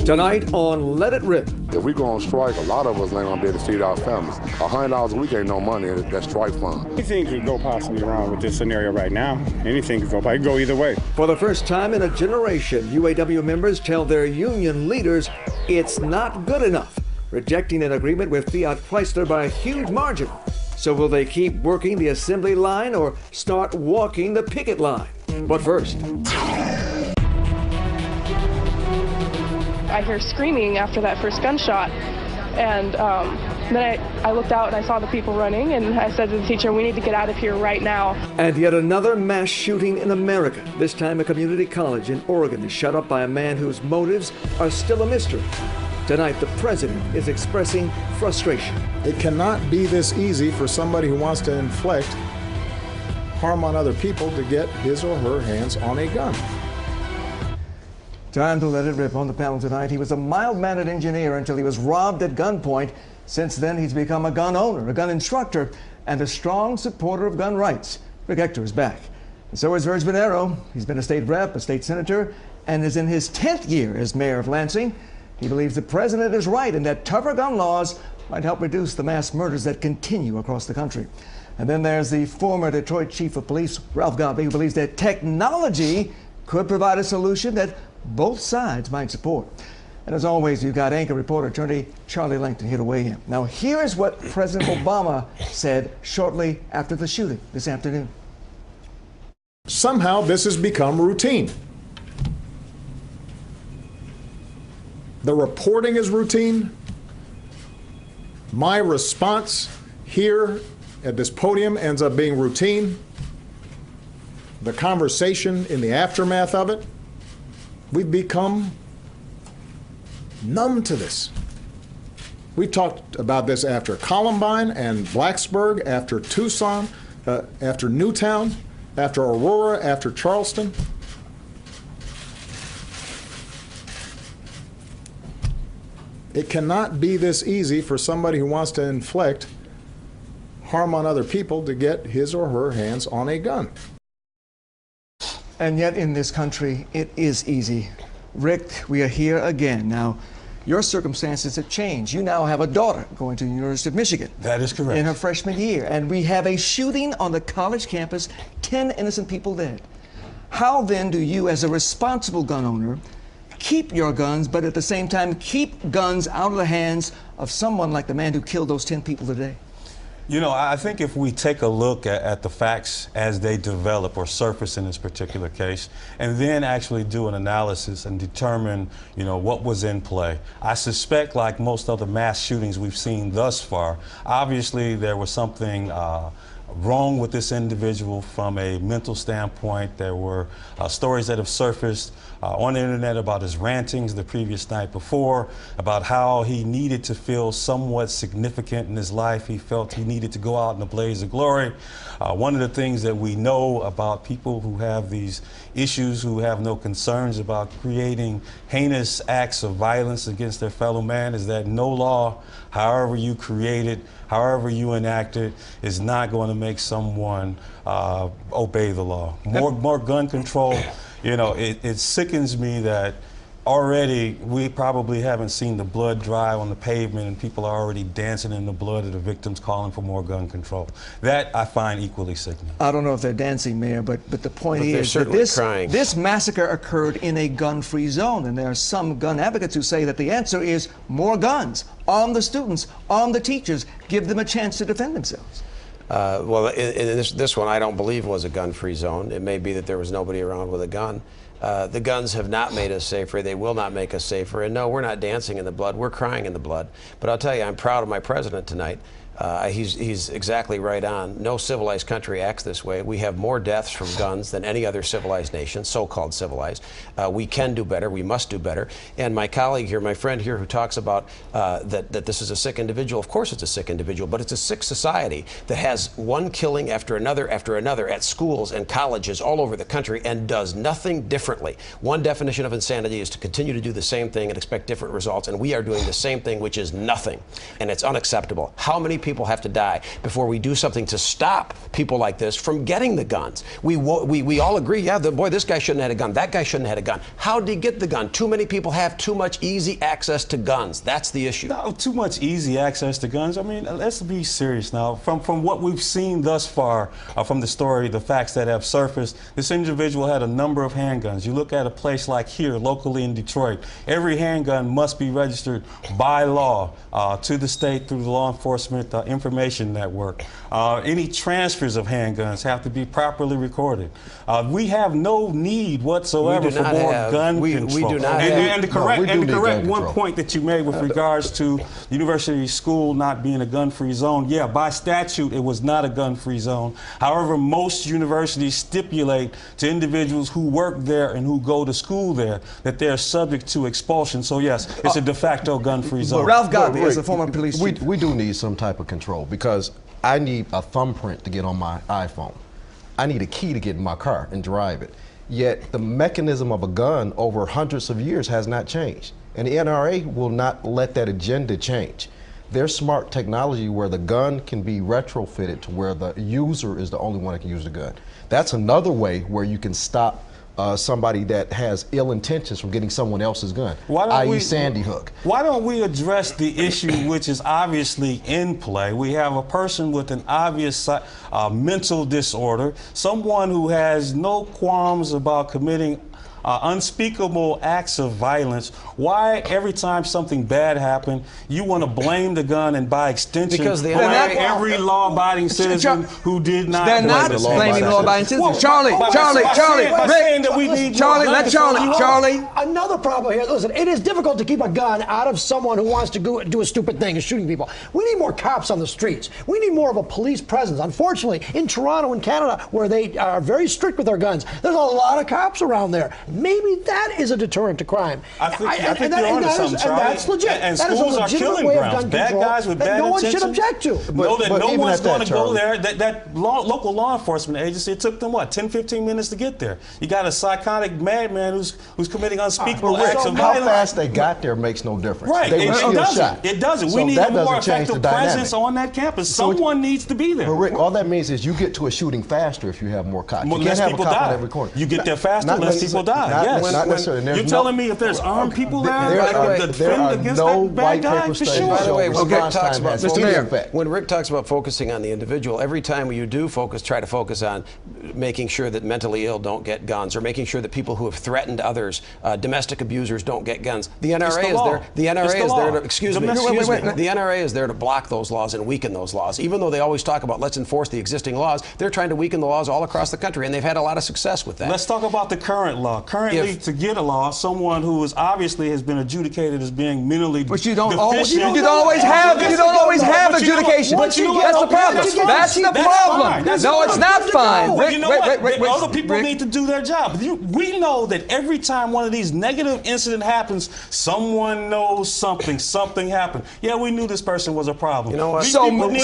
Tonight on Let It Rip. If we go on strike, a lot of us ain't gonna be able to feed our families. $100 a week ain't no money. That's strike fund. Anything could go possibly wrong with this scenario right now. Anything could go either way. For the first time in a generation, UAW members tell their union leaders it's not good enough, rejecting an agreement with Fiat Chrysler by a huge margin. So will they keep working the assembly line or start walking the picket line? But first, I hear screaming after that first gunshot, and then I looked out and I saw the people running, and I said to the teacher, we need to get out of here right now. And yet another mass shooting in America. This time a community college in Oregon is shut up by a man whose motives are still a mystery. Tonight the president is expressing frustration. It cannot be this easy for somebody who wants to inflict harm on other people to get his or her hands on a gun. Time to let it rip. On the panel tonight, he was a mild-mannered engineer until he was robbed at gunpoint. Since then, he's become a gun owner, a gun instructor, and a strong supporter of gun rights. Rick Ector is back. And so is Virg Benero. He's been a state rep, a state senator, and is in his 10th year as mayor of Lansing. He believes the president is right and that tougher gun laws might help reduce the mass murders that continue across the country. And then there's the former Detroit chief of police, Ralph Godley, who believes that technology could provide a solution that both sides might support. And as always, you've got anchor reporter attorney Charlie Langton here to weigh in. Now, here's what President Obama said shortly after the shooting this afternoon. Somehow this has become routine. The reporting is routine. My response here at this podium ends up being routine. The conversation in the aftermath of it, we've become numb to this. We talked about this after Columbine and Blacksburg, after Tucson, after Newtown, after Aurora, after Charleston. It cannot be this easy for somebody who wants to inflict harm on other people to get his or her hands on a gun. And yet in this country, it is easy. Rick, we are here again. Now, your circumstances have changed. You now have a daughter going to the University of Michigan. That is correct. In her freshman year. And we have a shooting on the college campus, 10 innocent people dead. How then do you, as a responsible gun owner, keep your guns, but at the same time keep guns out of the hands of someone like the man who killed those 10 people today? You know, I think if we take a look at the facts as they develop or surface in this particular case, and then actually do an analysis and determine, you know, what was in play, I suspect, like most other mass shootings we've seen thus far, obviously there was something wrong with this individual from a mental standpoint. There were stories that have surfaced on the internet about his rantings the previous night before, about how he needed to feel somewhat significant in his life. He felt he needed to go out in a blaze of glory. One of the things that we know about people who have these issues, who have no concerns about creating heinous acts of violence against their fellow man, is that no law, however you create it, however you enact it, is not going to make someone obey the law. More gun control. You know, it sickens me that already we probably haven't seen the blood dry on the pavement and people are already dancing in the blood of the victims calling for more gun control. That I find equally sickening. I don't know if they're dancing, Mayor, but the point is that this massacre occurred in a gun-free zone, and there are some gun advocates who say that the answer is more guns. Arm the students, arm the teachers, give them a chance to defend themselves. Well, in this one, I don't believe was a gun-free zone. It may be that there was nobody around with a gun. The guns have not made us safer. They will not make us safer. And no, we're not dancing in the blood. We're crying in the blood. But I'll tell you, I'm proud of my president tonight. He's exactly right on. No civilized country acts this way. We have more deaths from guns than any other civilized nation, so-called civilized. We can do better. We must do better. And my colleague here, my friend here, who talks about that this is a sick individual, of course it's a sick individual, but it's a sick society that has one killing after another at schools and colleges all over the country and does nothing differently. One definition of insanity is to continue to do the same thing and expect different results, and we are doing the same thing, which is nothing. And it's unacceptable. How many people have to die before we do something to stop people like this from getting the guns? We all agree, yeah, boy, this guy shouldn't have had a gun. That guy shouldn't have had a gun. How did he get the gun? Too many people have too much easy access to guns. That's the issue. No, too much easy access to guns. I mean, let's be serious now. From what we've seen thus far, from the story, the facts that have surfaced, this individual had a number of handguns. You look at a place like here, locally in Detroit, every handgun must be registered by law to the state through the law enforcement information network. Any transfers of handguns have to be properly recorded. We have no need whatsoever for more gun control. We do not and to correct one point that you made with regards to University School not being a gun-free zone, yeah, by statute it was not a gun-free zone. However, most universities stipulate to individuals who work there and who go to school there that they're subject to expulsion. So yes, it's a de facto gun-free zone. Ralph Godby is a former police chief. We do need some type of control, because I need a thumbprint to get on my iPhone. I need a key to get in my car and drive it. Yet the mechanism of a gun over hundreds of years has not changed. And the NRA will not let that agenda change. There's smart technology where the gun can be retrofitted to where the user is the only one that can use the gun. That's another way where you can stop somebody that has ill intentions from getting someone else's gun, i.e. Sandy Hook. Why don't we address the issue which is obviously in play? We have a person with an obvious mental disorder, someone who has no qualms about committing unspeakable acts of violence. Why every time something bad happened, you want to blame the gun and by extension blame every law-abiding citizen who did not? They're not blaming law-abiding citizens. Charlie, Another problem here. Listen, it is difficult to keep a gun out of someone who wants to go do a stupid thing and shooting people. We need more cops on the streets. We need more of a police presence. Unfortunately, in Toronto and Canada, where they are very strict with their guns, there's a lot of cops around there. Maybe that is a deterrent to crime. I think you're onto something, Charlie. And that's legit. And that schools are killing grounds. Bad guys with bad intentions. No one should object to. Know that no one's going to go there. That local law enforcement agency, it took them, what, 10, 15 minutes to get there. You got a psychotic madman who's committing unspeakable acts of violence. How fast they got there makes no difference. Right. It doesn't. So we need a more change effective presence on that campus. Someone needs to be there. But Rick, all that means is you get to a shooting faster if you have more cops. You can't have a cop on every corner. You get there faster, less people die. Yes. Not necessarily. You're telling me if there's armed people there to defend against that bad guy? For sure. By the way, when Rick talks about focusing on the individual, every time you do try to focus on making sure that mentally ill don't get guns, or making sure that people who have threatened others, domestic abusers, don't get guns. The NRA is there. The NRA is there to, excuse me. The NRA is there to block those laws and weaken those laws. Even though they always talk about let's enforce the existing laws, they're trying to weaken the laws all across the country, and they've had a lot of success with that. Let's talk about the current law. Currently, to get a law, someone who is obviously has been adjudicated as being mentally deficient. You don't always have adjudication. That's the problem. That's the problem. No, it's not fine. Other people need to do their job. We know that every time one of these negative incidents happens, someone knows something happened. Yeah, we knew this person was a problem. You know what? So maybe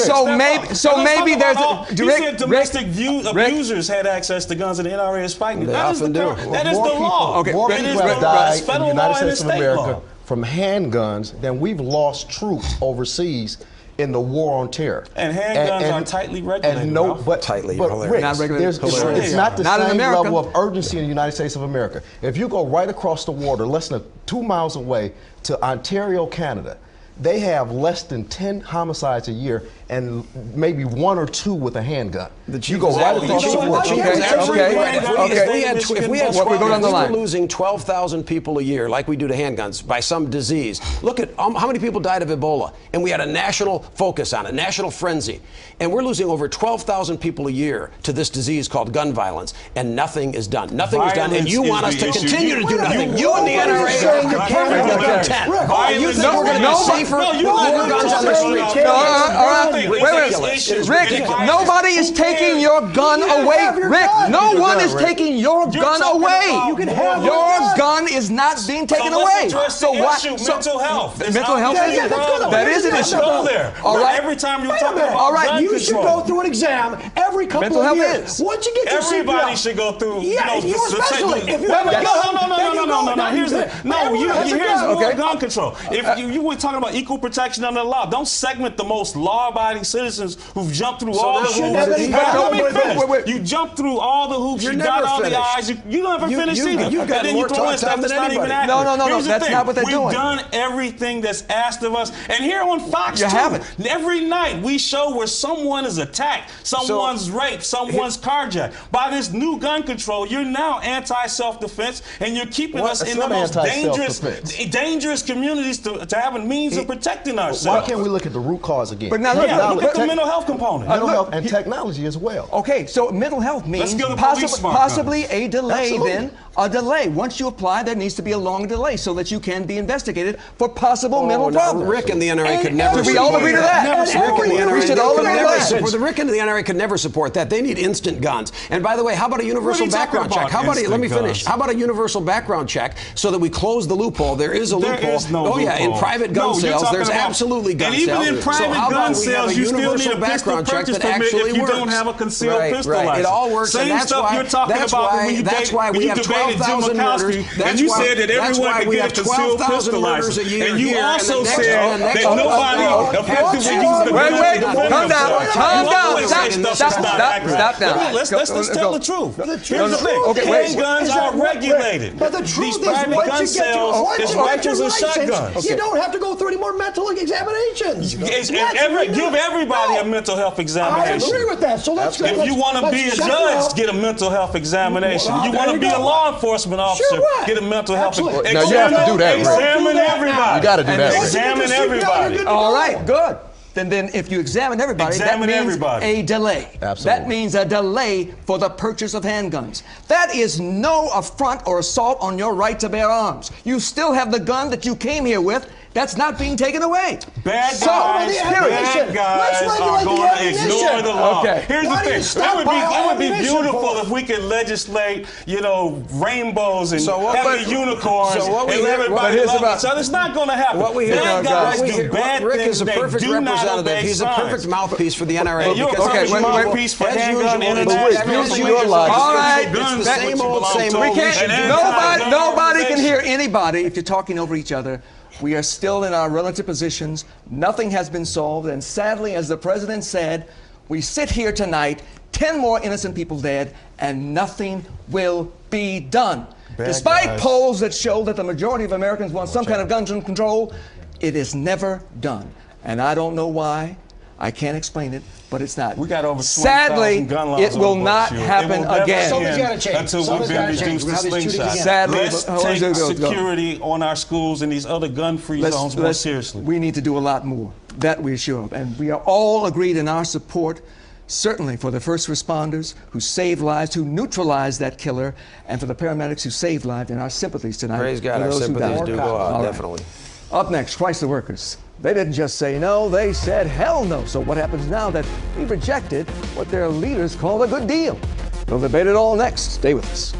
there's you said domestic abusers had access to guns, and the NRA is fighting. That is the law. More people have died in the United States of America from handguns than we've lost troops overseas in the war on terror. And handguns are tightly regulated. And Rick, not regulated. It's not the same level of urgency in the United States of America. If you go right across the water, less than 2 miles away to Ontario, Canada, they have less than 10 homicides a year and maybe 1 or 2 with a handgun. You go right across the water. If we were losing 12,000 people a year like we do to handguns by some disease, look at how many people died of Ebola, and we had a national focus on it, national frenzy. And we're losing over 12,000 people a year to this disease called gun violence, and nothing is done. Nothing is done, and you want us to continue to do nothing. You and the NRA are content. You think we're going to be safer? More guns on the street. Rick, nobody is taking your gun away. Rick, no one is taking your gun away. Your gun is not being taken away. So what? Mental health. Mental health. That is an issue. All right. Every time you're talking about gun you should go through an exam every couple of years. Once you get your everybody should go through. Yeah, you especially. If you have a gun, no. Here's more gun control. If you were talking about equal protection under the law, don't segment the most law-abiding citizens who've jumped through all the hoops. You jump through all the hoops. You got all the I's. You never finish either. You've got more talk time than anybody. No, that's not what they're doing. We've done everything that's asked of us. And here on Fox, every night we show where someone is attacked, someone's raped, someone's carjacked. By this new gun control, you're now anti-self-defense, and you're keeping us in the most dangerous communities to have a means of protecting ourselves. Why can't we look at the root cause again? But now look at the mental health component. Mental health and technology as well. Okay, so mental health means possibly a delay then. A delay. Once you apply, there needs to be a long delay so that you can be investigated for possible mental problems. Rick and the NRA could never. We all agree to that. We should all agree to that. The Rick and the NRA could never support that. They need instant guns. And by the way, how about a universal background check? How about let me finish? How about a universal background check so that we close the loophole? There is a loophole. In private gun sales, there's absolutely gun sales. And even in private gun sales, you still need a pistol purchase permit if you don't have a concealed pistol license. It all works. Same stuff you're talking about when you debated Jim McCoskey, and you said that everyone could get a concealed pistol license. And you also said that nobody effectively used the gun. Wait, calm down. Stop now. Let's tell the truth. Here's the thing. Handguns are regulated. But the truth These private gun sales is rifles and shotguns. You don't have to go through any more mental examinations. Give everybody a mental health examination. I agree with that. So if you want to be a judge, get a mental health examination. You want to be a law enforcement officer, get a mental health examination. Now you have to do that, Examine everybody. You got to do that. Examine everybody. All right, good. Then if you examine everybody, that means a delay. Absolutely. That means a delay for the purchase of handguns. That is no affront or assault on your right to bear arms. You still have the gun that you came here with. That's not being taken away. Bad guys are going to ignore the law. Okay. Here's the thing. It would be beautiful if we could legislate, rainbows and heavy unicorns and everybody love each other. It's not going to happen. Bad guys do bad Rick things. is a perfect representative. He's a perfect mouthpiece for the NRA. You're a perfect mouthpiece for handgun international. All right. It's the same old. Nobody can hear anybody if you're talking over each other. We are still in our relative positions. Nothing has been solved. And sadly, as the president said, we sit here tonight, 10 more innocent people dead, and nothing will be done. Despite polls that show that the majority of Americans want some kind of gun control, it is never done. And I don't know why. I can't explain it, but it's not. We got over 20,000 gun laws. Sadly, it will not happen again. Something's got to change. Until we've been reduced to slingshot. Sadly, let's take security on our schools and these other gun-free zones more seriously. We need to do a lot more. That we're sure of. And we are all agreed in our support, certainly for the first responders who saved lives, who neutralized that killer, and for the paramedics who saved lives, and our sympathies tonight. Praise God, our sympathies do go out, definitely. Up next, Chrysler workers. They didn't just say no, they said hell no. So what happens now that we've rejected what their leaders call a good deal? We'll debate it all next. Stay with us.